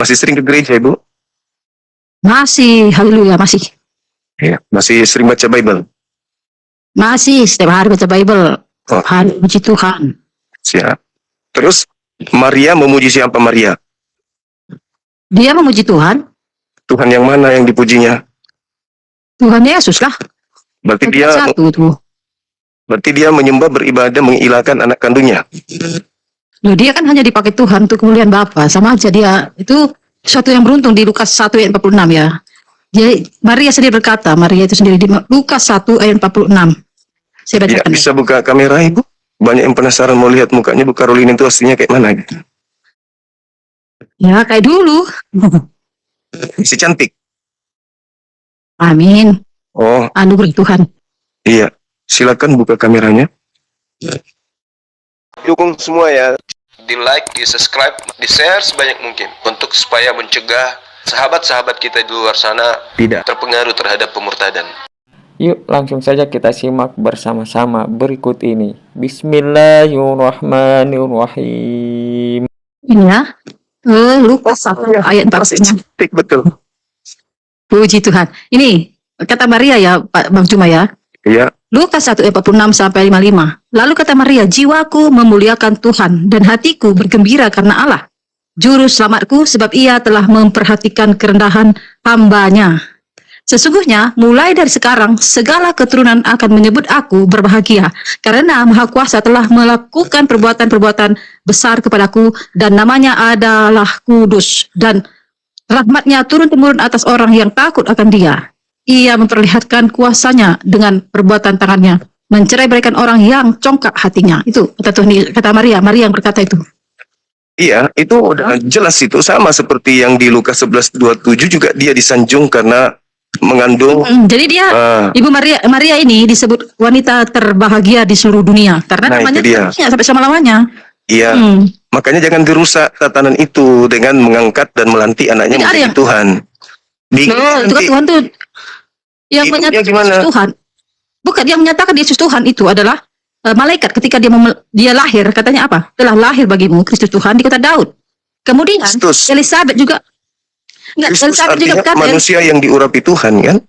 Masih sering ke gereja, Ibu? Masih, haleluya, masih. Ya, masih sering baca Bible? Masih, setiap hari baca Bible. Oh, Hari puji Tuhan. siap. Terus, Maria memuji siapa Maria? Dia memuji Tuhan. Tuhan yang mana yang dipujinya? Tuhan Yesus lah. Berarti Satu tuh. dia menyembah, beribadah, mengilakan anak kandungnya. Loh, dia kan hanya dipakai Tuhan untuk kemuliaan Bapa. Sama aja dia. Itu suatu yang beruntung di Lukas 1 ayat 46 ya. Jadi Maria sendiri berkata, Maria itu sendiri di Lukas 1 ayat 46. Saya Ya, bacakan. bisa buka kamera, Ibu? Banyak yang penasaran mau lihat mukanya Bu Caroline itu aslinya kayak mana gitu. Ya, kayak dulu. Si cantik. Amin. Oh, Anugerah Tuhan. iya. Silakan buka kameranya. Dukung semua ya. Di like, di subscribe, di share sebanyak mungkin. Untuk supaya mencegah sahabat-sahabat kita di luar sana tidak terpengaruh terhadap pemurtadan. Yuk langsung saja kita simak bersama-sama berikut ini. Bismillahirrahmanirrahim. Ini ya. Lukas 1 ayat 46. Cantik betul. Puji Tuhan. Ini kata Maria ya, Pak Bang Cuma ya. Iya. Lukas 1 ayat 46 sampai 55. Lalu kata Maria, jiwaku memuliakan Tuhan dan hatiku bergembira karena Allah, juru selamatku, sebab ia telah memperhatikan kerendahan hambanya. Sesungguhnya mulai dari sekarang segala keturunan akan menyebut aku berbahagia, karena Maha Kuasa telah melakukan perbuatan-perbuatan besar kepadaku, dan namanya adalah kudus, dan rahmatnya turun-temurun atas orang yang takut akan dia. Ia memperlihatkan kuasanya dengan perbuatan tangannya, mencerai-beraikan orang yang congkak hatinya. Itu kata Tuhan, kata Maria yang berkata itu. Iya, itu udah jelas, itu sama seperti yang di Lukas 11:27 juga dia disanjung karena mengandung. Jadi dia, Ibu Maria ini disebut wanita terbahagia di seluruh dunia karena namanya dia sampai selama-lamanya. Iya. Makanya jangan dirusak tatanan itu dengan mengangkat dan melantik anaknya menjadi Tuhan. Itu kan Tuhan tuh yang menyatakan Tuhan. Bukan, yang menyatakan Yesus Tuhan itu adalah malaikat ketika dia lahir, katanya apa? Telah lahir bagimu Kristus Tuhan di kota Daud. Kemudian Elizabeth juga berkata, manusia yang diurapi Tuhan kan?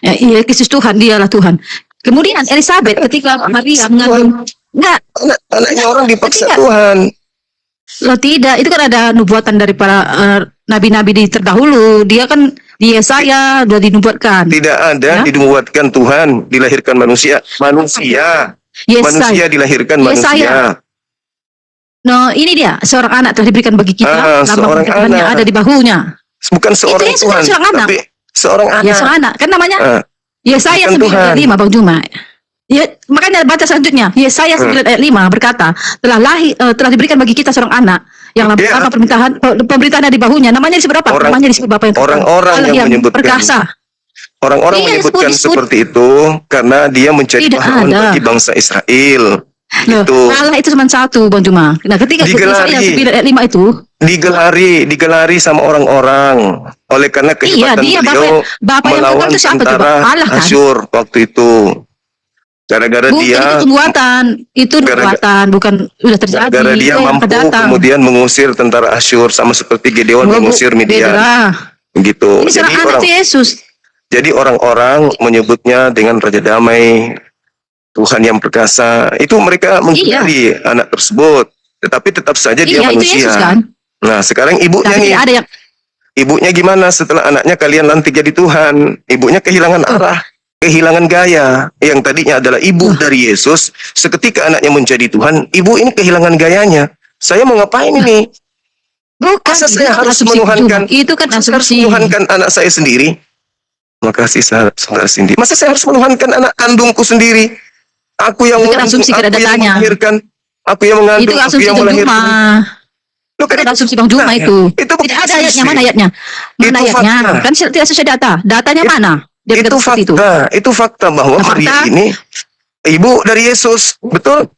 Ya, iya, Kristus Tuhan, dialah Tuhan. Kemudian Elizabeth ketika Maria mengandung, anaknya orang dipaksa Tuhan. Loh tidak, itu kan ada nubuatan dari para nabi-nabi di terdahulu. Dia kan di Yesaya sudah dinubuatkan. Tidak ada dinubuatkan Tuhan dilahirkan manusia. Manusia dilahirkan manusia. No, ini dia, seorang anak telah diberikan bagi kita, seorang anak ada di bahunya. Bukan seorang itu Tuhan, seorang anak. tapi seorang anak. Ya, seorang anak. Kan namanya Yesaya 9 ayat 5, Bang Juma. Ya, makanya baca selanjutnya. Yesaya 9 ayat 5 berkata, telah diberikan bagi kita seorang anak yang apa pemerintahan di bahunya. Namanya disebut apa? Namanya disebut Bapa yang orang-orang yang menyebutkan perkasa. Orang-orang menyebutkan seperti itu karena dia mencari pahlawan bagi bangsa Israel. Allah itu cuma satu, Bang Juma. Nah, ketika Yesaya 9 ayat 5 itu digelari sama orang-orang oleh karena kehebatan beliau melawan tentara Asyur waktu itu. Gara-gara dia itu nubuatan, bukan sudah terjadi. Gara-gara dia mampu kemudian mengusir tentara Asyur sama seperti Gideon mengusir Midian. Begitu. Ini seorang anak Yesus. Jadi orang-orang menyebutnya dengan Raja Damai, Tuhan yang perkasa. Itu mereka menggelari anak tersebut. Tetapi tetap saja dia manusia. Yesus, kan? Nah, sekarang ibunya nih. Ibunya gimana setelah anaknya kalian lantik jadi Tuhan? Ibunya kehilangan arah, kehilangan gaya. Yang tadinya adalah ibu dari Yesus, seketika anaknya menjadi Tuhan, ibu ini kehilangan gayanya. Saya mau ngapain ini? Masa saya harus menuhankan? Itu kan asumsi. Menuhankan anak saya sendiri. Makasih saudara Cindy. Masa saya harus menuhankan anak kandungku sendiri? Aku yang melahirkan, aku yang mengandung, aku yang melahirkan. Itu kan asumsi Bang Juma itu. Itu tidak ada ayatnya, mana ayatnya? Mana ayatnya? Kan tidak sesuai data. Datanya mana? Itu fakta. Itu fakta bahwa Maria ini ibu dari Yesus, betul?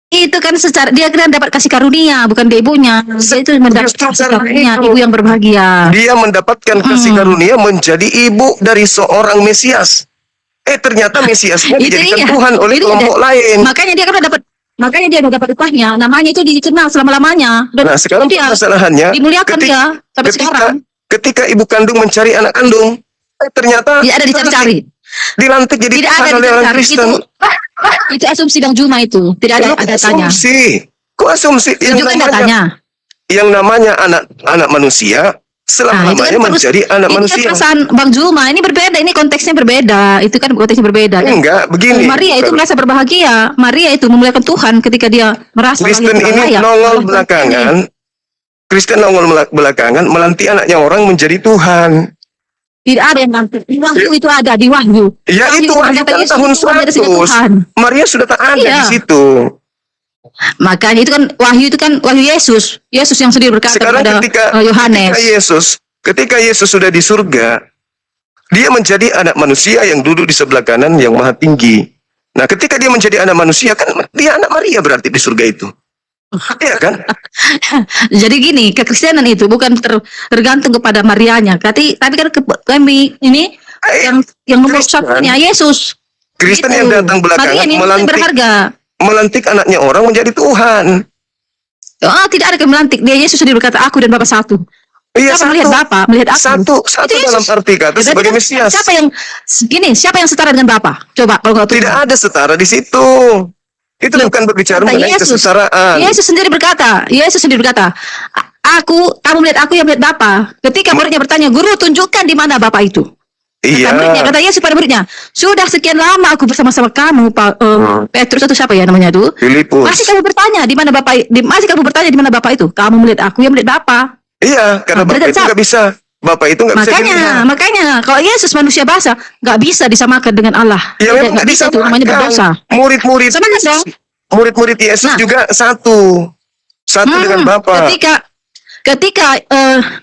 Itu kan secara dia kan dapat kasih karunia, bukan dia ibunya. Dia itu mendapat kasih karunia, ibu yang berbahagia. Dia mendapatkan kasih karunia menjadi ibu dari seorang Mesias. Ternyata Mesiasnya dijadikan Tuhan oleh kelompok lain. Makanya dia kan dapat Makanya dia dapat upahnya. Namanya itu dikenal selama-lamanya. Dan Nah, sekarang dia permasalahannya dimuliakan dia sampai sekarang. ketika ibu kandung mencari anak kandung, ternyata Tidak ada dicari-cari. dilantik jadi Tidak Tuhan ada oleh orang dicari. Kristen. Itu asumsi Bang Juma itu. Tidak ada Kok datanya. Kok asumsi Tunjukkan datanya. yang namanya anak manusia selama-lamanya itu kan menjadi anak Itu kan manusia. perasaan Bang Juma. Ini berbeda. Ini konteksnya berbeda. Itu kan konteksnya berbeda. Dan Enggak, begini. Maria itu Kalau merasa berbahagia. Maria itu memuliakan Tuhan ketika dia merasa Kristen orang yang ini layak. nongol Allah belakangan. Kristen nongol belakangan melantik anaknya orang menjadi Tuhan. Tidak ada yang nanti. Di Wahyu itu ada. Di Wahyu. Ya itu Wahyu berkata, kan Yesus tahun itu Tuhan, dia sehingga 100. Tuhan. Maria sudah tak ada Iya. di situ. Makanya itu kan Wahyu Yesus. Yesus yang sendiri berkata Sekarang kepada Yohanes. ketika Yesus sudah di surga, dia menjadi anak manusia yang duduk di sebelah kanan yang maha tinggi. Nah, ketika dia menjadi anak manusia, kan dia anak Maria berarti di surga itu. Iya kan? Jadi gini, kekristenan itu bukan tergantung kepada Marianya. Tapi kan kami ini yang nomor Kristen. satunya Yesus. Kristen Gitu. yang datang belakangan Maria ini berharga. melantik anaknya orang menjadi Tuhan. Oh, tidak ada yang melantik. Dia Yesus sendiri berkata, aku dan Bapa satu. Iya, Siapa melihat Bapa, melihat aku. Satu Itu dalam Yesus. arti kata Ya, sebagai berarti kan Mesias. siapa yang setara dengan Bapa? Coba kalau nggak Tidak ada setara di situ. Itu Loh, bukan berbicara kata mengenai Yesus. kesetaraan. Yesus sendiri berkata, kamu melihat aku yang melihat Bapa. Ketika muridnya bertanya, Guru tunjukkan di mana Bapa itu. Iya. Kata Yesus pada muridnya, sudah sekian lama aku bersama-sama kamu, Petrus atau siapa ya namanya itu? Filipus. Masih kamu bertanya di mana Bapa? Masih kamu bertanya di mana Bapa itu? Kamu melihat aku yang melihat Bapa. Iya, karena Bapak itu nggak bisa. Bapak itu nggak bisa dilihat. Makanya kalau Yesus manusia basa nggak bisa disamakan dengan Allah. Ya memang Nggak bisa itu namanya berdosa. Murid-murid Samakan dong. Murid-murid Yesus Nah. juga satu dengan Bapa. Ketika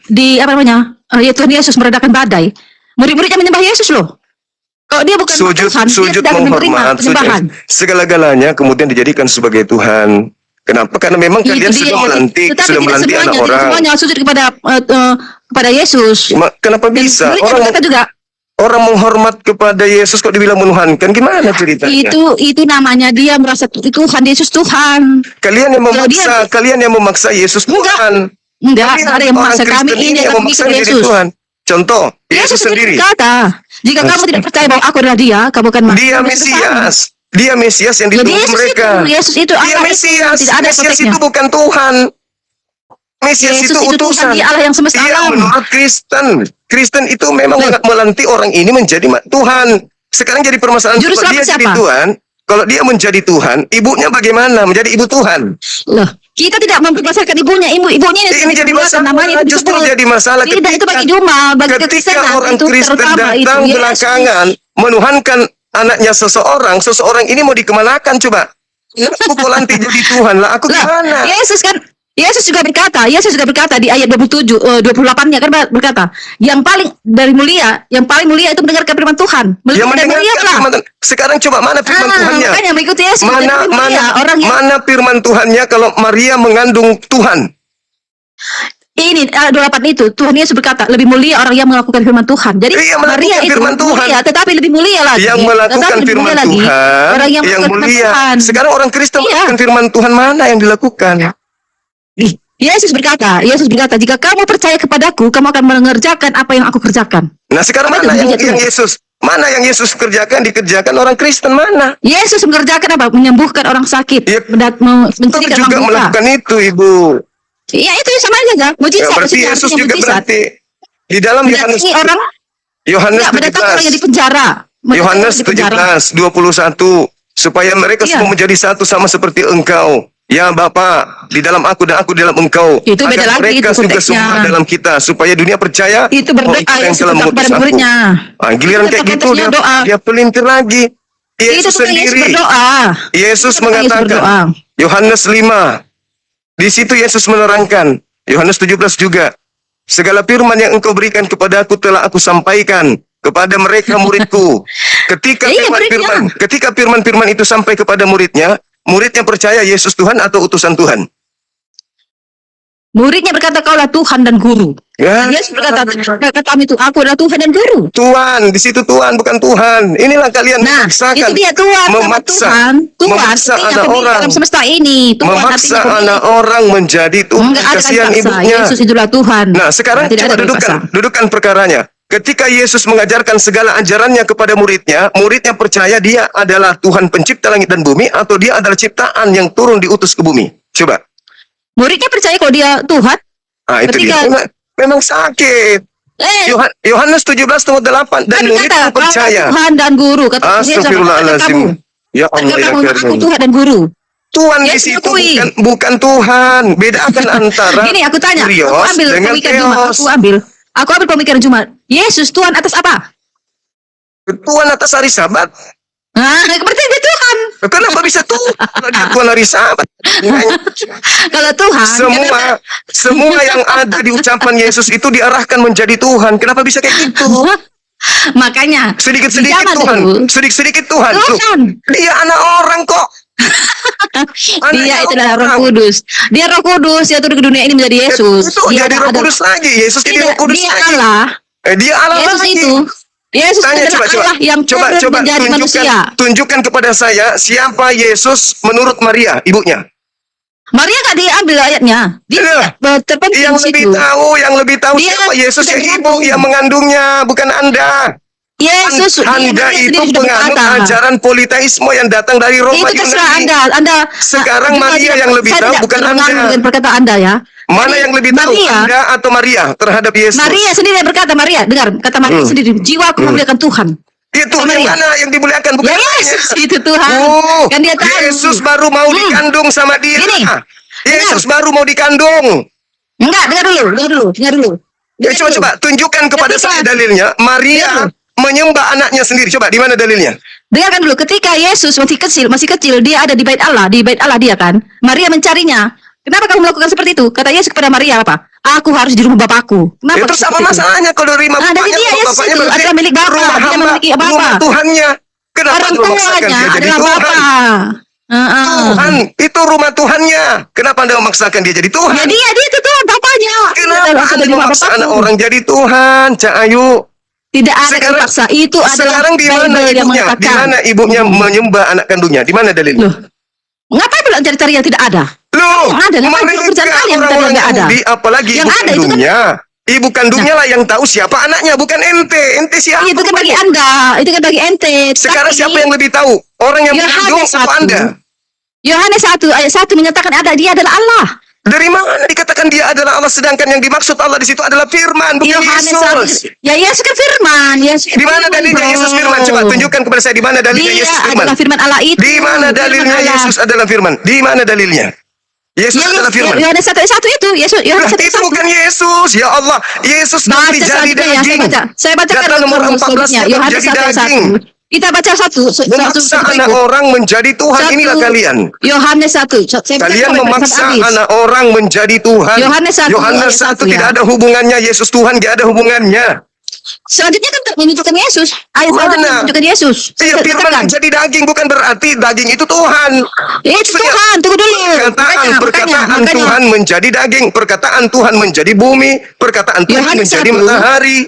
di apa namanya? Ya Tuhan Yesus meredakan badai. Murid-muridnya menyembah Yesus loh. Kalau dia bukan Sujud Tuhan, dia tidak akan menerima menghormat, penyembahan. segala-galanya kemudian dijadikan sebagai Tuhan. Kenapa? Karena memang kalian sudah melantik anak orang. Semuanya sujud kepada Yesus. Kenapa bisa? Muridnya berkata juga, Orang menghormat kepada Yesus kok dibilang menuhankan, gimana ceritanya? itu namanya dia merasa Tuhan, Yesus Tuhan. Kalian yang memaksa Yesus Tuhan. Enggak, Kalian ada yang orang memaksa kami Kristen ini yang yang memaksa pergi ke menjadi Yesus. Tuhan. Contoh, Yesus sendiri. Berkata, jika kamu tidak percaya bahwa aku adalah dia, kamu akan mati. Dia Mesias. Dia Mesias yang ditunggu mereka. Yesus itu Dia Allah Mesias. itu, tidak ada Mesias konteksnya. itu bukan Tuhan. Mesias Yesus itu itu utusan. Tuhan, dia Allah yang semesta Iya, alam. menurut Kristen. Kristen itu memang melantik orang ini menjadi Tuhan. Sekarang jadi permasalahan Juru kalau dia selamat jadi siapa? Tuhan, kalau dia menjadi Tuhan, ibunya bagaimana? Menjadi ibu Tuhan. Loh, kita tidak mempermasalahkan ibunya Ini jadi masalah. namanya itu Justru disebut. jadi masalah Tidak, itu bagi Juma, bagi ketika kekristenan orang itu Kristen terutama itu datang Yesus. belakangan menuhankan anaknya seseorang ini mau dikemanakan coba? Aku kok lantik jadi Tuhan lah, aku gimana? Yesus juga berkata di ayat 28-nya kan berkata, yang paling mulia itu mendengarkan firman Tuhan. Yang Dan Maria mendengarkan lah. firman Tuhan. Sekarang coba mana firman Tuhannya? Makanya mengikuti Yesus. Mana firman Tuhannya kalau Maria mengandung Tuhan? Ini 28 itu Tuhan Yesus berkata lebih mulia orang yang melakukan firman Tuhan. Jadi Iya, Maria itu firman Tuhan. mulia, tetapi lebih mulia lagi. Yang melakukan firman Tuhan, orang yang yang melakukan mulia. Tuhan. Sekarang orang Kristen Iya. melakukan firman Tuhan mana yang dilakukan? Yesus berkata, jika kamu percaya kepadaku, kamu akan mengerjakan apa yang aku kerjakan. Nah sekarang Apa mana itu yang Yesus? Mana yang Yesus kerjakan dikerjakan orang Kristen mana? Yesus mengerjakan apa? Menyembuhkan orang sakit, Ya, menceritakan juga orang buta. melakukan itu, Ibu. Iya itu sama aja, mujizat. Ya, berarti maksudnya Yesus artinya juga mujizat. berarti di dalam Mendatangi orang, Yohanes mendatangi orang yang di 17 penjara. Yohanes 17:21 supaya mereka Iya. semua menjadi satu sama seperti Engkau. Ya Bapa, di dalam aku dan aku di dalam Engkau. Itu beda agar lagi, mereka itu juga konteksnya. semua dalam kita supaya dunia percaya Itu bahwa berdoa Engkau yang Yesus telah kepada mengutus aku. muridnya. Giliran Itu kayak gitu konteksnya doa. dia pelintir lagi. Itu Yesus bukan Yesus sendiri. berdoa. Yesus Itu bukan Yesus berdoa. mengatakan Yohanes 5. Di situ Yesus menerangkan, Yohanes 17 juga. Segala firman yang engkau berikan kepadaku telah aku sampaikan kepada mereka muridku. Ketika Iya, firman-firman itu sampai kepada muridnya percaya Yesus Tuhan atau utusan Tuhan? Muridnya berkata, kaulah Tuhan dan Guru. Ya. Yesus berkata, kami itu, aku adalah Tuhan dan Guru. Tuhan, di situ Tuhan bukan Tuhan. Inilah kalian Nah, memaksakan. itu dia Tuhan, sama memaksa, Tuhan memaksa artinya anak pemilik orang. alam semesta ini. Tuhan Memaksa artinya pemilik. anak orang menjadi Tuhan. Enggak ada Kasihan dipaksa. ibunya. Yesus itulah Tuhan. Nah, sekarang Tidak coba ada dipaksa. dudukan perkaranya. Ketika Yesus mengajarkan segala ajarannya kepada muridnya, muridnya percaya dia adalah Tuhan pencipta langit dan bumi, atau dia adalah ciptaan yang turun diutus ke bumi. Coba. Muridnya percaya kalau dia Tuhan. Ah, itu Ketika- dia. Memang sakit. Yohanes 17:8 dan muridku Kata, percaya. Tuhan dan Guru. Kata Yesus, kata kamu. Astagfirullahaladzim. Ya Allah, Kata ya kamu, aku Firman. Tuhan dan Guru. Tuhan di Yesus situ akui. bukan Tuhan. Bedakan antara Gini, aku tanya. Aku Kurios ambil dengan pemikiran Jumat. Theos. Aku ambil pemikiran Jumat. Yesus Tuhan atas apa? Tuhan atas hari Sabat. Nah, berarti dia Tuhan. Kenapa bisa Tuhan? Kalau dia Tuhan hari Sabat. Kalau Tuhan, Semua yang ada di ucapan Yesus itu diarahkan menjadi Tuhan. Kenapa bisa kayak gitu? makanya Sedikit-sedikit di zaman Tuhan. dulu, Sedikit-sedikit Tuhan. Loh, Tuhan. dia anak orang kok. Dia itu adalah Roh orang. Kudus. Dia Roh Kudus, dia turun ke dunia ini menjadi Yesus. Itu Dia jadi Roh adalah- Kudus lagi. Yesus jadi Tidak, Roh Kudus dia lagi. Allah. Dia Allah Yesus lagi. itu. Yesus Tanya, adalah Allah yang turun menjadi manusia. tunjukkan kepada saya siapa Yesus menurut Maria, ibunya. Maria nggak diambil ayatnya. Dia Iya. terpenting Yang di lebih situ. tahu Dia siapa Yesus sudah yang ibu mengandung. yang mengandungnya, bukan Anda. Yesus, Anda Maria itu sendiri sudah penganut berkata. ajaran politeisme yang datang dari Roma Itu terserah Yunani. Anda. Sekarang juga Maria tidak- yang lebih saya tahu, tidak bukan terpengaruh Anda. dengan perkataan Anda ya. Mana Jadi, yang lebih tahu, Maria, Anda atau Maria terhadap Yesus? Maria sendiri yang berkata, Maria, dengar, kata Maria sendiri, jiwaku memuliakan Tuhan. Itu Maria. yang mana yang dimuliakan, bukan Ya anaknya. Yesus itu Tuhan. Oh, Kan dia tahu. Yesus baru mau dikandung sama dia. Gini, Yesus baru mau dikandung. Enggak, dengar dulu. Ya, coba tunjukkan kepada Ketika- saya dalilnya. Maria Dengar. menyembah anaknya sendiri. Coba di mana dalilnya? Dengarkan dulu, ketika Yesus masih kecil, dia ada di bait Allah dia kan. Maria mencarinya. Kenapa kamu melakukan seperti itu? Kata Yesus kepada Maria apa? Aku harus di rumah Bapakku. Kenapa? Itu sama seperti itu? masalahnya kalau dari Nah, dari bapaknya, dia Yesus bapaknya itu berarti adalah milik Bapa. rumah Dia hamba, memiliki Bapa. rumah Tuhannya. Kenapa Orang Anda memaksakan tuanya dia jadi adalah Tuhan? Bapa. Tuhan, itu rumah Tuhannya. Kenapa Anda memaksakan dia jadi Tuhan? Ya dia itu Tuhan Bapaknya. Kenapa Dia Anda jadi memaksa Bapakku. anak orang jadi Tuhan, Cak Ayu? Tidak ada Sekarang- dipaksa. Itu adalah Sekarang di mana Bible yang ibunya? Di mengatakan. mana ibunya menyembah anak kandungnya? Di mana dalilnya? Loh, ngapain pula cari-cari yang tidak ada? Loh, Yang ada, ngapain mereka pekerjaan kalian yang orang-orang tidak ada? Yahudi, apalagi Yang ibu ada itu kan- kandungnya. Ibu kandungnya lah yang tahu siapa anaknya, bukan ente. Ente siapa? Itu kan bagi Anda, itu kan bagi ente. Sekarang Tapi siapa yang lebih tahu? Orang yang Yohanes mengandung atau 1. Anda? Yohanes 1 ayat 1 menyatakan dia adalah Allah. Dari mana dikatakan dia adalah Allah, sedangkan yang dimaksud Allah di situ adalah firman, bukan Yohanes Yesus? 1. Ya Yesus kan firman. Yesus Di mana dalilnya Yesus firman? Coba tunjukkan kepada saya di mana dalilnya Dia Yesus firman. adalah firman Allah itu. Di mana dalilnya Firman Allah. Yesus adalah firman? Di mana dalilnya? Yesus adalah firman. Yohanes 1 ayat 1 itu. Yohanes 1 Berarti ayat itu 1. bukan Yesus. Ya Allah, Yesus Baca nanti jadi selanjutnya ya, daging. Saya bacakan Data nomor 14 selanjutnya. Yohanes jadi 1 ayat daging. 1. Kita baca satu Memaksa anak orang menjadi Tuhan, inilah kalian. Yohanes 1. Kalian memaksa anak orang menjadi Tuhan. Yohanes 1 Yohanes ayat 1 1 ya. tidak ada hubungannya. Yesus Tuhan tidak ada hubungannya. Selanjutnya kan menunjukkan Yesus. Ayat Mana? selanjutnya menunjukkan Yesus. Iya, firman Katakan. menjadi daging bukan berarti daging itu Tuhan. Itu Maksudnya, Tuhan, tunggu dulu. Perkataan Tuhan menjadi daging, perkataan Tuhan menjadi bumi, perkataan Tuhan Yohanes menjadi 1. matahari.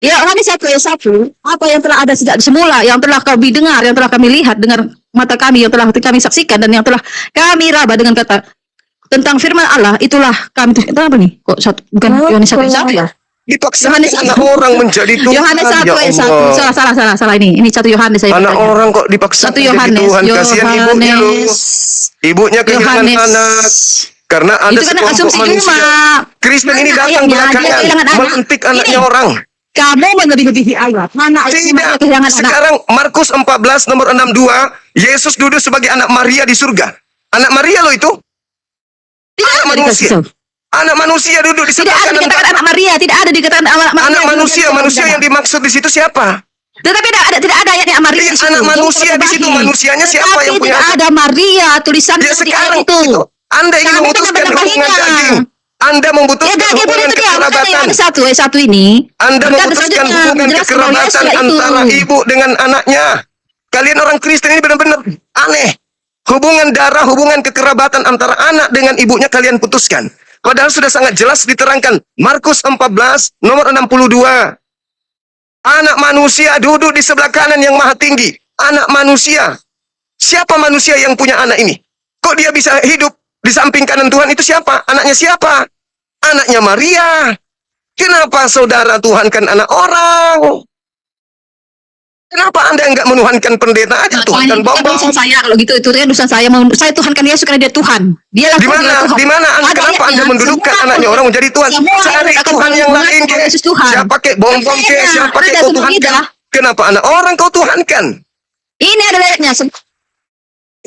Ya, Yohanes 1 ayat 1. Apa yang telah ada sejak semula, yang telah kami dengar, yang telah kami lihat dengan mata kami, yang telah kami saksikan, dan yang telah kami raba dengan kata tentang firman Allah, itulah kami. Itu apa nih? Kok satu, bukan Yohanes 1 ayat 1 ya? Dipaksa Yohanes anak 1. orang menjadi Tuhan. Yohanes 1 Ya ayat Allah. 1. Salah ini. Ini 1 Yohanes saya Anak bertanya. orang kok dipaksa 1 menjadi Yohanes. Tuhan. Kasihan ibunya loh. Ibunya kehilangan Yohanes. anak. Karena ada Itu kan sekelompok asumsi manusia. cuma. Kristen ini Mana datang ayatnya? Dia belakangan kehilangan anak. melantik anaknya Ini. orang. Kamu melebih-lebihi ayat. Mana ayat Tidak. dia kehilangan anak? Sekarang Markus 14 nomor 62, Yesus duduk sebagai anak Maria di surga. Anak Maria loh itu. Tidak Anak ada manusia. dikatakan. Anak manusia duduk di Tidak sebelah ada kanan dikatakan Bapa. anak Maria. Tidak ada dikatakan anak Maria. Anak manusia yang dimaksud di situ siapa? Tetapi tidak ada ayatnya Maria Iya, di situ. anak Jangan manusia di situ. terbahi. Manusianya siapa Tetapi yang punya tidak anak? ada Maria tulisannya Ya di sekarang ayat itu. Anda ingin Kami memutuskan kan hubungan menambahinya. daging. Anda Ya membutuhkan daging boleh hubungan itu dia. Makanya kekerabatan. Yohanes 1 ayat 1 ini. Anda berkata memutuskan selanjutnya, hubungan menjelaskan bahwa kekerabatan Yesus itu. antara ibu dengan anaknya. Kalian orang Kristen ini benar-benar aneh. Hubungan darah, hubungan kekerabatan antara anak dengan ibunya kalian putuskan. Padahal sudah sangat jelas diterangkan. Markus 14, nomor 62. Anak manusia duduk di sebelah kanan yang maha tinggi. Anak manusia. Siapa manusia yang punya anak ini? Kok dia bisa hidup di samping kanan Tuhan? Itu siapa? Anaknya siapa? Anaknya Maria. Kenapa saudara tuhankan anak orang? Kenapa Anda enggak menuhankan pendeta aja, tuhankan Itu bom-bom? urusan saya kalau gitu, itu kan urusan saya. Saya tuhankan Yesus karena dia Tuhan. Dia Di mana? Di mana kenapa Anda mendudukan anaknya orang menjadi Tuhan? Cari Tuhan yang lain ke. Yesus Tuhan. Siapa pakai bom-bom ke? Siapa pakai kau tuhankan? Kenapa anak orang kau tuhankan? Ini adalah ayatnya.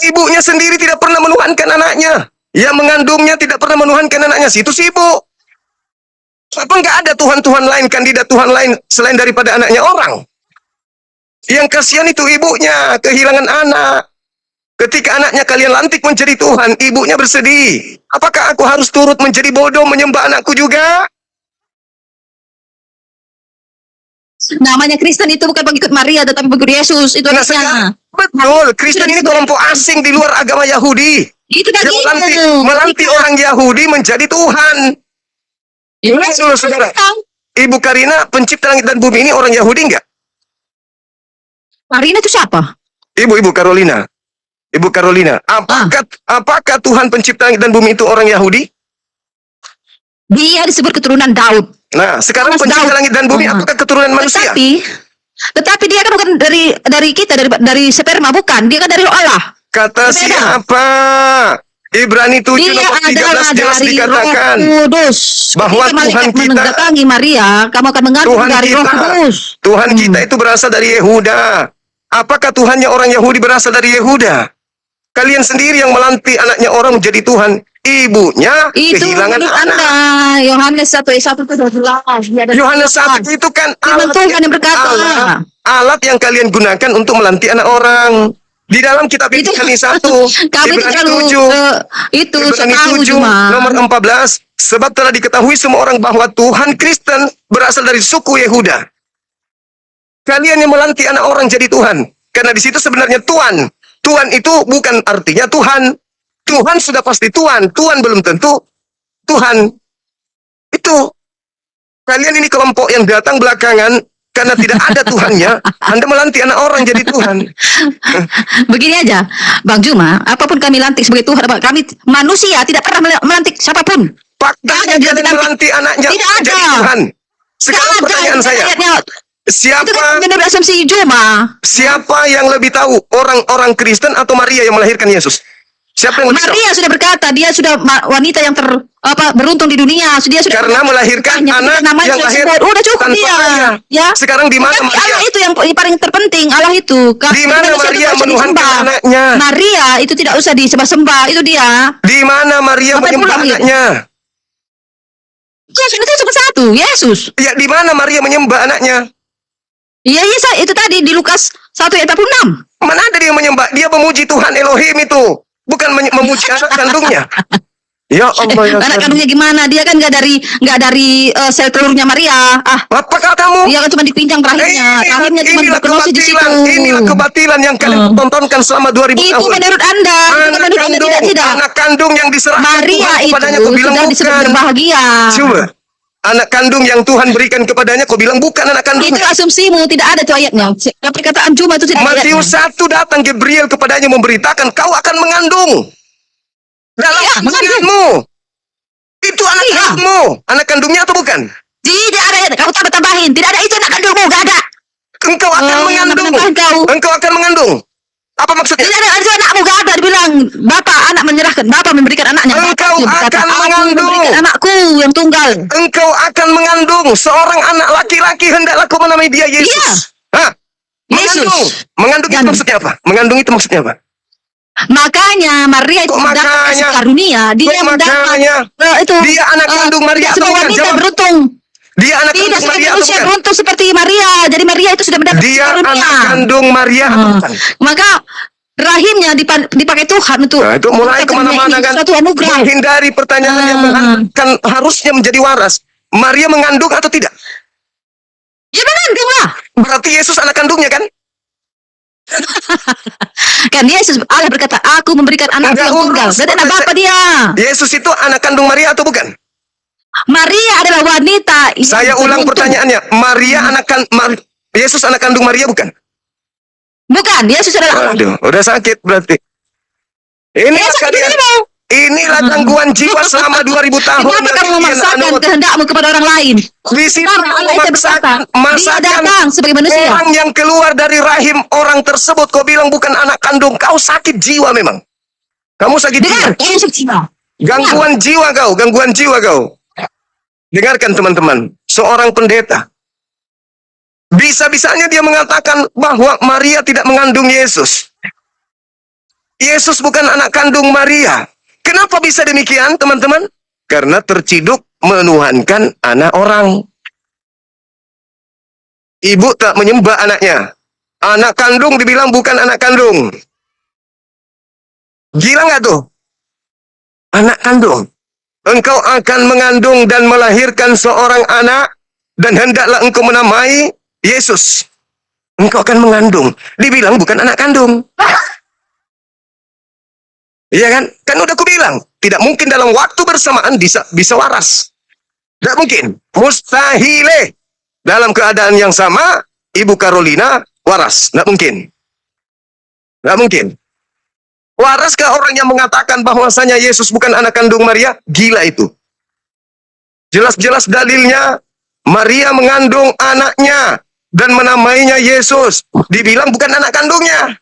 Ibunya sendiri tidak pernah menuhankan anaknya. Yang mengandungnya tidak pernah menuhankan anaknya. Situ sibuk. Apa enggak ada Tuhan-Tuhan lain, kandidat Tuhan lain selain daripada anaknya orang? Yang kasihan itu ibunya, kehilangan anak. Ketika anaknya kalian lantik menjadi Tuhan, ibunya bersedih. Apakah aku harus turut menjadi bodoh menyembah anakku juga? Namanya Kristen itu bukan pengikut Maria, tetapi pengikut Yesus. Itu Nah, artinya. betul, Kristen ini kelompok asing di luar agama Yahudi. Itu Dia tadi. melantik orang Yahudi menjadi Tuhan. Saudara, Ibu Karina, pencipta langit dan bumi ini orang Yahudi enggak? Marina itu siapa? Ibu Carolina. Ibu Carolina, apakah Tuhan pencipta langit dan bumi itu orang Yahudi? Dia disebut keturunan Daud. Nah, sekarang pencipta langit dan bumi apakah keturunan manusia? Tetapi dia kan bukan dari kita, dari sperma, bukan. Dia kan dari Allah. Kata Berbeda. siapa? Ibrani 7 Dia nomor 13 adalah jelas dari dikatakan Roh Kudus. bahwa Ketika malaikat Tuhan kita- mendatangi Maria, kamu akan mengandung Tuhan dari Roh kita, Kudus. Tuhan kita itu berasal dari Yehuda. Apakah Tuhannya orang Yahudi berasal dari Yehuda? Kalian sendiri yang melantik anaknya orang menjadi Tuhan. Ibunya Itu kehilangan menurut anak. Anda. Yohanes 1:1 itu 12. Dia ada Yohanes Tuhan. 1 itu kan Firman Tuhan yang berkata. alat yang kalian gunakan untuk melantik anak orang. Di dalam kitab Itu- Ibrani 1, Kami Ibrani terlalu 7, itu Ibrani setahu 7 cuma. nomor 14, sebab telah diketahui semua orang bahwa Tuhan Kristen berasal dari suku Yehuda. Kalian yang melantik anak orang jadi Tuhan. Karena di situ sebenarnya Tuhan. Tuhan itu bukan artinya Tuhan. Tuhan sudah pasti Tuhan. Tuhan belum tentu Tuhan. Itu. Kalian ini kelompok yang datang belakangan karena tidak ada Tuhannya. Anda melantik anak orang jadi Tuhan. Begini aja, Bang Juma, apapun kami lantik sebagai Tuhan, kami manusia tidak pernah melantik siapapun. Faktanya Tidak ada kalian melantik anaknya Tidak jadi ada. Tuhan. Sekarang Tidak ada. pertanyaan saya. Ayatnya, itu Siapa kan menurut asumsi Juma. siapa yang lebih tahu? Orang-orang Kristen atau Maria yang melahirkan Yesus? Siapa yang lebih tahu? Maria sudah berkata, dia sudah wanita yang beruntung di dunia. Dia sudah Karena melahirkan Hanya anak namanya yang sudah lahir sebut. Udah cukup tanpa dia. ayah. Ya. Sekarang di mana Tetapi Maria? Allah itu yang paling terpenting, Allah itu. Di mana Manusia itu Maria tidak usah menuhankan disembah. anaknya? Maria itu tidak usah disembah-sembah, itu dia. Di mana Maria Sampai menyembah pulang, ya? anaknya? Yesus itu cuma satu, Yesus. Ya, di mana Maria menyembah anaknya? Iya, itu tadi di Lukas 1 ayat 46. Mana ada dia menyembah? Dia memuji Tuhan Elohim itu. Bukan memuji anak kandungnya. Ya Allah ya Anak Tuhan. kandungnya gimana? Dia kan nggak dari sel telurnya Maria. Apa kamu? Dia kan cuma dipinjang rahimnya. Rahimnya cuma Inilah dipromosi di situ. kebatilan. Inilah kebatilan yang kalian tontonkan selama 2000 Itu tahun. menurut Anda. Itu Anak menurut Anda kandung, tidak. anak kandung yang diserahkan Maria Tuhan itu kepadanya, kau bilang sudah disebut bukan. berbahagia. Coba. Anak kandung yang Tuhan berikan kepadanya, kau bilang bukan anak kandung. Itu asumsimu, tidak ada tuh ayatnya. Perkataan Juma itu tidak ada Matius ayatnya. 1 datang Gabriel kepadanya memberitakan kau akan mengandung. Dalam Iya, kandunganmu. Itu anak Iya. kandungmu. Anak kandungnya atau bukan? Tidak ada ayat. Kamu tambahin. Tidak ada itu anak kandungmu. Gak ada. Engkau akan mengandung. Kau. Engkau akan mengandung. Apa maksudnya? Tidak ada itu anakmu. Gak ada. Dibilang bapak anak menyerahkan. Bapak memberikan anaknya. Engkau Bapak berkata, akan "Aku mengandung." memberikan anakku yang tunggal. Engkau akan mengandung seorang anak laki-laki, hendaklah kau menamai dia Yesus. Iya. Hah? Yesus. Mengandung. Mengandung itu Dan- maksudnya apa? Mengandung itu maksudnya apa? Makanya Maria itu Kok mendapat makanya? kasih karunia. Dia Kok mendapat makanya? itu. Dia anak kandung Maria atau sebuah bukan? wanita Jawab. beruntung. Dia anak Tidak kandung sebagai Maria atau manusia bukan? beruntung seperti Maria. Jadi Maria itu sudah mendapat Dia karunia. anak kandung Maria atau bukan? Maka rahimnya dipakai Tuhan untuk Nah, itu mulai untuk kemana-mana kan, suatu anugerah. menghindari pertanyaan yang kan harusnya menjadi waras. Maria mengandung atau tidak? Ya mengandung lah. Berarti Yesus anak kandungnya kan? Kan Yesus Allah berkata, aku memberikan anak Enggak yang tunggal. urus. Berarti anak bapak dia. Yesus itu anak kandung Maria atau bukan? Maria adalah wanita yang Saya ulang beruntung. pertanyaannya. Yesus anak kandung Maria bukan? Bukan, Yesus adalah Allah. Waduh, udah sakit berarti. Inilah Yesus kalian. adalah. Inilah gangguan jiwa selama 2000 tahun. Kenapa kamu memaksakan kehendakmu kepada orang lain? Di situ Karena Allah itu berkata, dia masakan datang sebagai manusia. orang yang keluar dari rahim orang tersebut. Kau bilang bukan anak kandung. Kau sakit jiwa memang. Kamu sakit jiwa. Dengar, Yesus jiwa. Gangguan jiwa kau. Gangguan jiwa kau. Dengarkan teman-teman. Seorang pendeta. Bisa-bisanya dia mengatakan bahwa Maria tidak mengandung Yesus. Yesus bukan anak kandung Maria. Kenapa bisa demikian, teman-teman? Karena terciduk menuhankan anak orang. Ibu tak menyembah anaknya. Anak kandung dibilang bukan anak kandung. Gila nggak tuh? Anak kandung. Engkau akan mengandung dan melahirkan seorang anak, dan hendaklah engkau menamai Yesus. Engkau akan mengandung. Dibilang bukan anak kandung. Iya kan? Kan udah aku bilang, tidak mungkin dalam waktu bersamaan bisa waras. Tidak mungkin. Mustahil. Dalam keadaan yang sama, Ibu Carolina waras. Tidak mungkin. Tidak mungkin. Waraskah orang yang mengatakan bahwasanya Yesus bukan anak kandung Maria? Gila itu. Jelas-jelas dalilnya, Maria mengandung anaknya dan menamainya Yesus. Dibilang bukan anak kandungnya.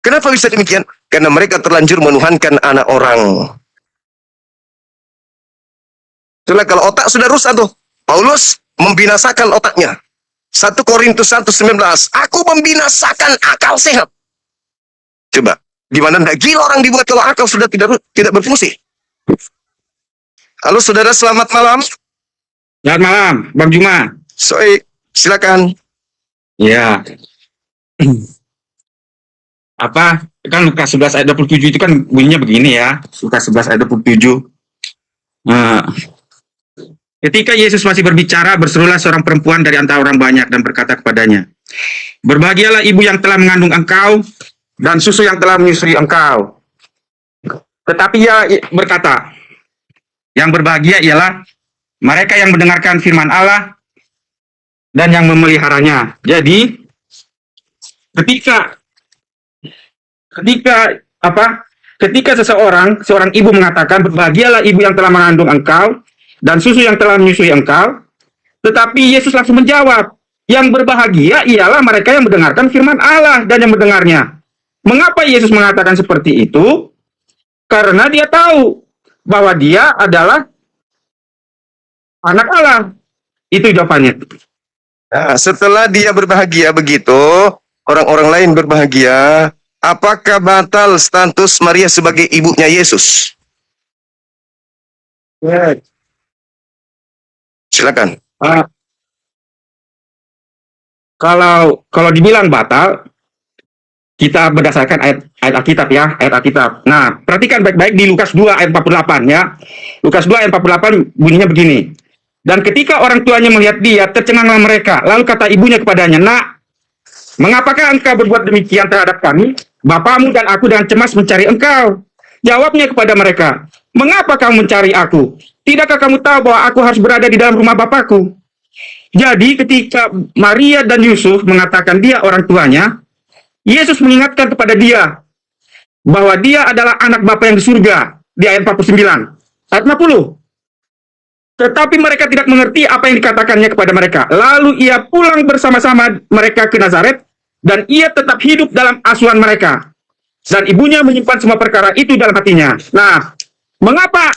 Kenapa bisa demikian? Karena mereka terlanjur menuhankan anak orang. Itulah kalau otak sudah rusak tuh. Paulus membinasakan otaknya. 1 Korintus 1:19. Aku membinasakan akal sehat. Coba, gimana ndak gila orang dibuat kalau akal sudah tidak berfungsi? Halo saudara, selamat malam. Selamat malam, Bang Juma. Silakan. Ya. Apa? Kan Lukas 11 ayat 27 itu kan bunyinya begini ya. Lukas 11 ayat 27. Ketika Yesus masih berbicara, berserulah seorang perempuan dari antara orang banyak dan berkata kepadanya, "Berbahagialah ibu yang telah mengandung engkau dan susu yang telah menyusui engkau." Tetapi ia berkata, "Yang berbahagia ialah mereka yang mendengarkan firman Allah dan yang memeliharanya." Jadi, ketika seorang ibu mengatakan, "Berbahagialah ibu yang telah mengandung engkau dan susu yang telah menyusui engkau," tetapi Yesus langsung menjawab, "Yang berbahagia ialah mereka yang mendengarkan firman Allah dan yang mendengarnya." Mengapa Yesus mengatakan seperti itu? Karena dia tahu bahwa dia adalah anak Allah. Itu jawabannya. Nah, setelah dia berbahagia begitu, orang-orang lain berbahagia, apakah batal status Maria sebagai ibunya Yesus? Ya. Silakan. Kalau dibilang batal, kita berdasarkan ayat Alkitab ya, ayat Alkitab. Nah, perhatikan baik-baik di Lukas 2 ayat 48 ya. Lukas 2 ayat 48 bunyinya begini. Dan ketika orang tuanya melihat dia, tercenganglah mereka. Lalu kata ibunya kepadanya, "Nak, mengapakah engkau berbuat demikian terhadap kami? Bapamu dan aku dengan cemas mencari engkau." Jawabnya kepada mereka, "Mengapa kamu mencari aku? Tidakkah kamu tahu bahwa aku harus berada di dalam rumah Bapakku?" Jadi ketika Maria dan Yusuf mengatakan dia orang tuanya, Yesus mengingatkan kepada dia bahwa dia adalah anak Bapa yang di surga di ayat 49. Ayat 50. Tetapi mereka tidak mengerti apa yang dikatakannya kepada mereka. Lalu ia pulang bersama-sama mereka ke Nazaret, dan ia tetap hidup dalam asuhan mereka. Dan ibunya menyimpan semua perkara itu dalam hatinya. Nah, mengapa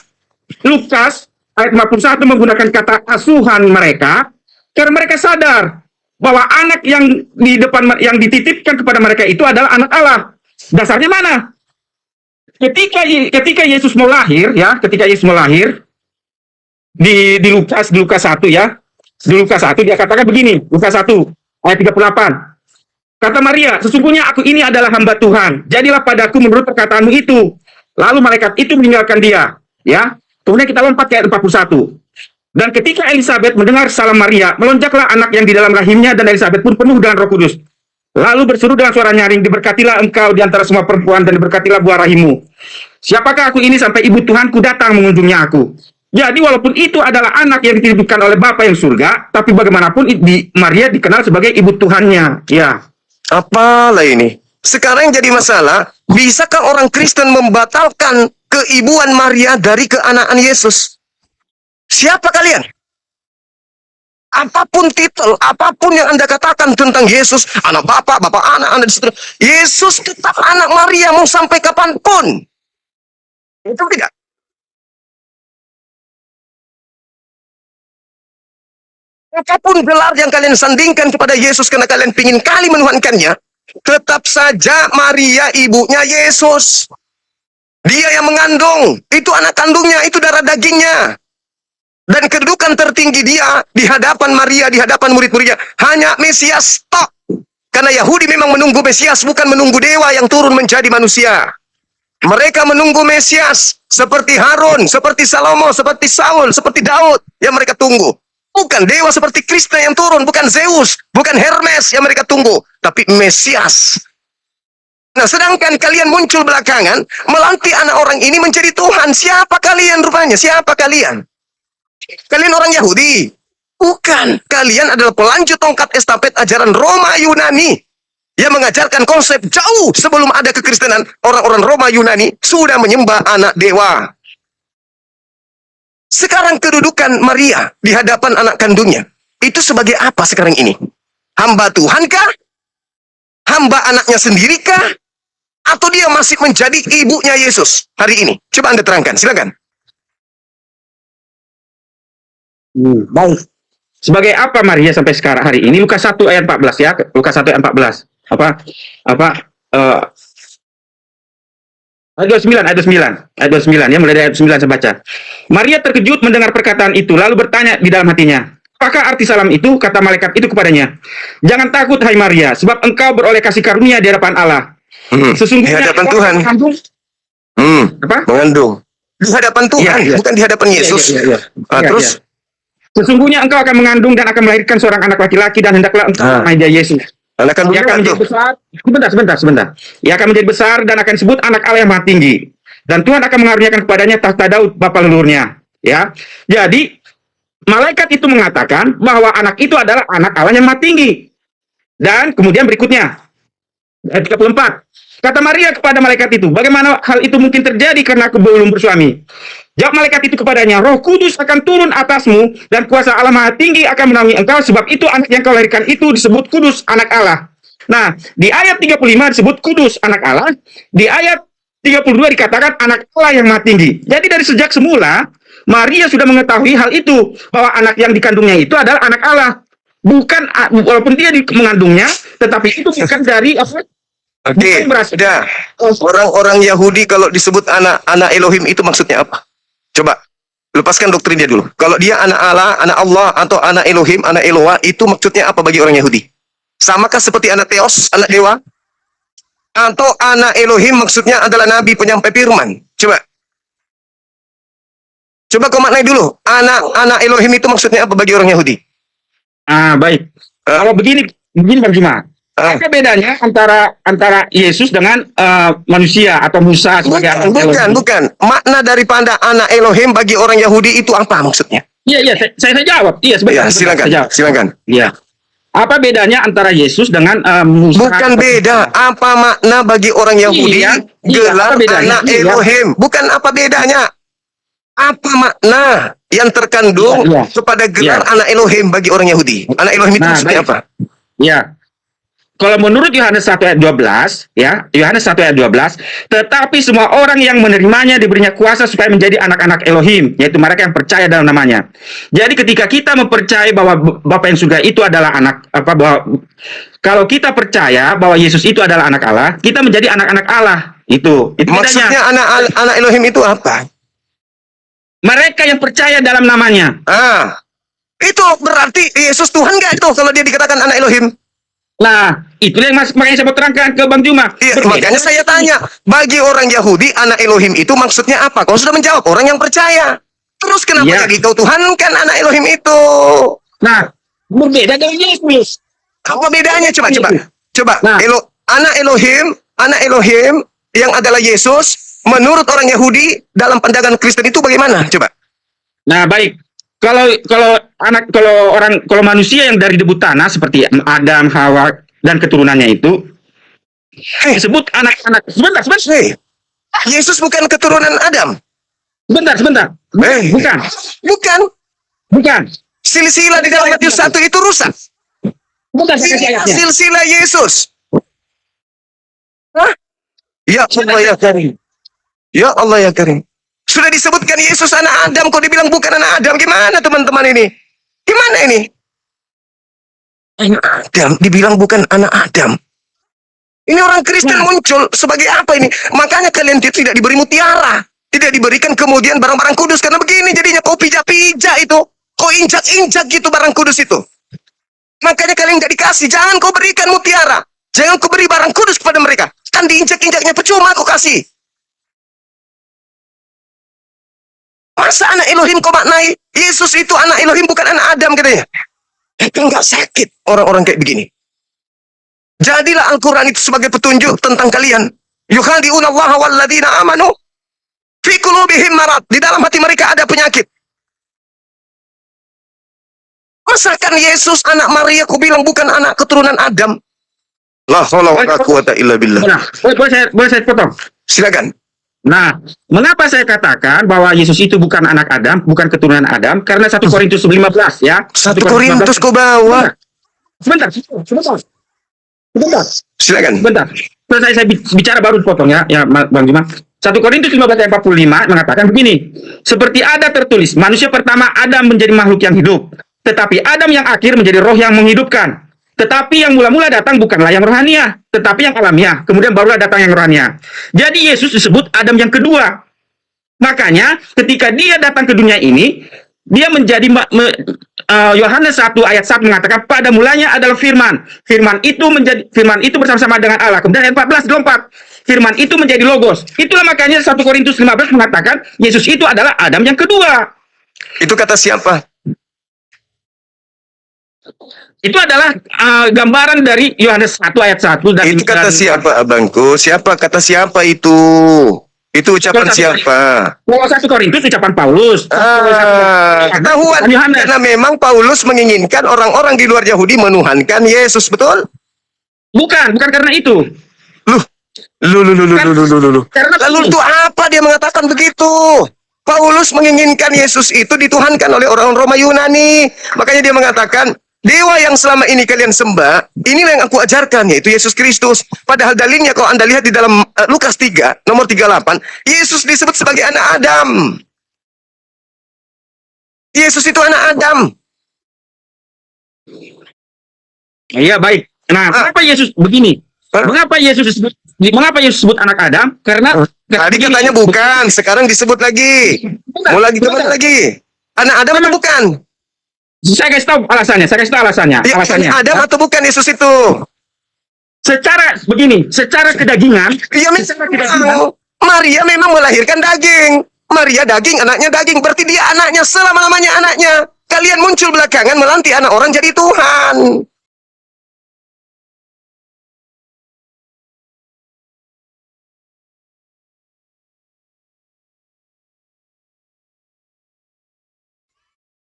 Lukas ayat 51 menggunakan kata asuhan mereka? Karena mereka sadar bahwa anak yang di depan yang dititipkan kepada mereka itu adalah anak Allah. Dasarnya mana? Ketika Yesus mau lahir ya, ketika Yesus mau lahir di Lukas 1 ya. Di Lukas 1 dia katakan begini, Lukas 1 ayat 38. Kata Maria, "Sesungguhnya aku ini adalah hamba Tuhan. Jadilah padaku menurut perkataanmu itu." Lalu malaikat itu meninggalkan dia, ya. Kemudian kita lompat ke ayat 41. Dan ketika Elizabeth mendengar salam Maria, melonjaklah anak yang di dalam rahimnya, dan Elizabeth pun penuh dengan Roh Kudus. Lalu berseru dengan suara nyaring, "Diberkatilah engkau di antara semua perempuan, dan diberkatilah buah rahimmu. Siapakah aku ini sampai ibu Tuhanku datang mengunjungi aku?" Jadi walaupun itu adalah anak yang dititipkan oleh Bapa yang surga, tapi bagaimanapun Maria dikenal sebagai ibu Tuhannya. Ya. Apalah ini? Sekarang yang jadi masalah, bisakah orang Kristen membatalkan keibuan Maria dari keanakan Yesus? Siapa kalian? Apapun titel, apapun yang Anda katakan tentang Yesus, anak Bapak, Bapak anak, anak seterusnya, Yesus tetap anak Maria mau sampai kapanpun. Itu tidak. Apapun gelar yang kalian sandingkan kepada Yesus karena kalian ingin kali menuhankannya, tetap saja Maria ibunya Yesus. Dia yang mengandung, itu anak kandungnya, itu darah dagingnya. Dan kedudukan tertinggi dia di hadapan Maria, di hadapan murid-muridnya, hanya Mesias, stop. Karena Yahudi memang menunggu Mesias, bukan menunggu dewa yang turun menjadi manusia. Mereka menunggu Mesias, seperti Harun, seperti Salomo, seperti Saul, seperti Daud, yang mereka tunggu. Bukan dewa seperti Krishna yang turun, bukan Zeus, bukan Hermes yang mereka tunggu, tapi Mesias. Nah, sedangkan kalian muncul belakangan, melantik anak orang ini menjadi Tuhan. Siapa kalian rupanya? Siapa kalian? Kalian orang Yahudi? Bukan. Kalian adalah pelanjut tongkat estafet ajaran Roma Yunani yang mengajarkan konsep jauh sebelum ada kekristenan. Orang-orang Roma Yunani sudah menyembah anak dewa. Sekarang kedudukan Maria di hadapan anak kandungnya, itu sebagai apa sekarang ini? Hamba Tuhan kah? Hamba anaknya sendiri kah? Atau dia masih menjadi ibunya Yesus hari ini? Coba Anda terangkan, silakan. Baik. Sebagai apa Maria sampai sekarang hari ini? Lukas 1 ayat 14 ya. Lukas 1 ayat 14. Ayat 29 ya, mulai dari ayat 9 saya baca. Maria terkejut mendengar perkataan itu, lalu bertanya di dalam hatinya, apakah arti salam itu? Kata malaikat itu kepadanya, jangan takut hai Maria, sebab engkau beroleh kasih karunia di hadapan Allah. Sesungguhnya Di hadapan Tuhan. Mengandung. Di hadapan Tuhan, bukan di hadapan Yesus. Terus? Sesungguhnya engkau akan mengandung dan akan melahirkan seorang anak laki-laki dan hendaklah engkau namai dia Yesus. Anak Ia akan menjadi besar. Sebentar. Ia akan menjadi besar dan akan disebut anak Allah yang maha tinggi. Dan Tuhan akan mengaruniakan kepadanya tahta Daud bapa leluhurnya. Ya. Jadi malaikat itu mengatakan bahwa anak itu adalah anak Allah yang maha tinggi. Dan kemudian berikutnya ayat 34. Kata Maria kepada malaikat itu, bagaimana hal itu mungkin terjadi karena aku belum bersuami? Jawab malaikat itu kepadanya, Roh Kudus akan turun atasmu dan kuasa Allah Maha Tinggi akan menaungi engkau, sebab itu anak yang kau lahirkan itu disebut kudus, anak Allah. Nah, di ayat 35 disebut kudus, anak Allah. Di ayat 32 dikatakan anak Allah yang Maha Tinggi. Jadi dari sejak semula Maria sudah mengetahui hal itu, bahwa anak yang dikandungnya itu adalah anak Allah. Bukan, walaupun dia mengandungnya, tetapi itu bukan dari apa? Oke, sudah. Orang-orang Yahudi kalau disebut anak Elohim itu maksudnya apa? Coba, lepaskan doktrinnya dulu. Kalau dia anak Allah, atau anak Elohim, anak Eloah, itu maksudnya apa bagi orang Yahudi? Samakah seperti anak Theos, anak dewa? Atau anak Elohim maksudnya adalah nabi penyampai firman? Coba. Coba kau maknai dulu. Anak Elohim itu maksudnya apa bagi orang Yahudi? Baik. Kalau begini Bang Juma. Apa bedanya antara Yesus dengan manusia atau Musa sebagai anak Elohim? Bukan. Makna daripada anak Elohim bagi orang Yahudi itu apa maksudnya? Iya, saya jawab. Iya, sebentar. Silakan. Iya. Apa bedanya antara Yesus dengan Musa? Bukan beda. Apa makna bagi orang Yahudi gelar anak Elohim? Bukan apa bedanya. Apa makna yang terkandung kepada gelar anak Elohim bagi orang Yahudi? Anak Elohim itu maksudnya apa? Iya. Kalau menurut Yohanes 1 ayat 12, ya, Yohanes 1 ayat 12, tetapi semua orang yang menerimanya diberinya kuasa supaya menjadi anak-anak Elohim, yaitu mereka yang percaya dalam namanya. Jadi ketika kita mempercayai bahwa Bapa yang surga itu adalah kalau kita percaya bahwa Yesus itu adalah anak Allah, kita menjadi anak-anak Allah. Itu maksudnya anak Elohim itu apa? Mereka yang percaya dalam namanya. Itu berarti Yesus Tuhan nggak itu kalau dia dikatakan anak Elohim? Nah, itu yang makanya saya mau terangkan ke Bang Juma. Iya, makanya saya tanya, bagi orang Yahudi anak Elohim itu maksudnya apa? Kau sudah menjawab, orang yang percaya. Terus kenapa jadi kau Tuhan kan anak Elohim itu? Nah, berbeda dengan Yesus. Apa bedanya? Coba. Nah, anak Elohim yang adalah Yesus, menurut orang Yahudi dalam pandangan Kristen itu bagaimana? Coba. Nah, baik. Kalau manusia yang dari debu tanah seperti Adam, Hawa dan keturunannya itu disebut anak-anak. Sebentar. Hei, Yesus bukan keturunan Adam. Sebentar. Hei. Bukan. Silsilah di dalam Matius 1 itu rusak. Sebentar, saya kasih ayatnya. Silsilah Yesus. Hah? Ya Allah ya Karim. Ya Allah ya Karim. Sudah disebutkan Yesus anak Adam, kok dibilang bukan anak Adam? Gimana teman-teman ini? Gimana ini? Anak Adam, dibilang bukan anak Adam. Ini orang Kristen muncul sebagai apa ini? Makanya kalian tidak diberi mutiara. Tidak diberikan kemudian barang-barang kudus. Karena begini jadinya kau pijak-pijak itu. Kau injak-injak gitu barang kudus itu. Makanya kalian nggak dikasih. Jangan kau berikan mutiara. Jangan kau beri barang kudus kepada mereka. Kan diinjak-injaknya percuma kau kasih. Masa anak Elohim kau maknai? Yesus itu anak Elohim bukan anak Adam katanya. Itu nggak sakit orang-orang kayak begini. Jadilah Al-Quran itu sebagai petunjuk tentang kalian. Yukhadi'unallaha walladzina amanu fi qulubihim marad. Di dalam hati mereka ada penyakit. Masakan Yesus anak Maria kau bilang bukan anak keturunan Adam? La haula wala quwata illa billah. Nah, boleh saya potong? Silakan. Nah, mengapa saya katakan bahwa Yesus itu bukan anak Adam, bukan keturunan Adam? Karena 1 Korintus 15 ya. 1 Korintus kau bawa. Sebentar. Silakan. Sebentar. Saya bicara baru potong ya, Bang Juma. 1 Korintus 15 ayat 45 mengatakan begini. Seperti ada tertulis, manusia pertama Adam menjadi makhluk yang hidup. Tetapi Adam yang akhir menjadi roh yang menghidupkan. Tetapi yang mula-mula datang bukanlah yang rohania, tetapi yang alamiah. Kemudian barulah datang yang rohania. Jadi Yesus disebut Adam yang kedua. Makanya ketika dia datang ke dunia ini, dia menjadi Yohanes 1 ayat 1 mengatakan pada mulanya adalah firman. Firman itu bersama-sama dengan Allah. Kemudian ayat 14 firman itu menjadi logos. Itulah makanya 1 Korintus 15 mengatakan Yesus itu adalah Adam yang kedua. Itu kata siapa? Itu adalah gambaran dari Yohanes 1 ayat 1 dan Itu kata siapa abangku? Siapa kata siapa itu? Itu ucapan siapa? Kalau 1 Korintus ucapan Paulus. Ketahuan karena memang Paulus menginginkan orang-orang di luar Yahudi menuhankan Yesus, betul? Bukan karena itu. Lalu itu apa dia mengatakan begitu? Paulus menginginkan Yesus itu dituhankan oleh orang Roma Yunani. Makanya dia mengatakan, dewa yang selama ini kalian sembah, inilah yang aku ajarkan, yaitu Yesus Kristus. Padahal dalilnya kalau Anda lihat di dalam Lukas 3, nomor 38, Yesus disebut sebagai anak Adam. Yesus itu anak Adam. Iya, baik. Nah, mengapa Yesus begini? Mengapa Yesus disebut anak Adam? Karena tadi katanya bukan, sekarang disebut lagi. Mau lagi kemana lagi? Anak Adam atau bukan? Saya kasih tahu alasannya. Ya, Alasannya. Adam atau bukan Yesus itu? Secara kedagingan. Iya, memang. Maria memang melahirkan daging. Maria daging, anaknya daging. Berarti dia anaknya selama-lamanya anaknya. Kalian muncul belakangan melantik anak orang jadi Tuhan.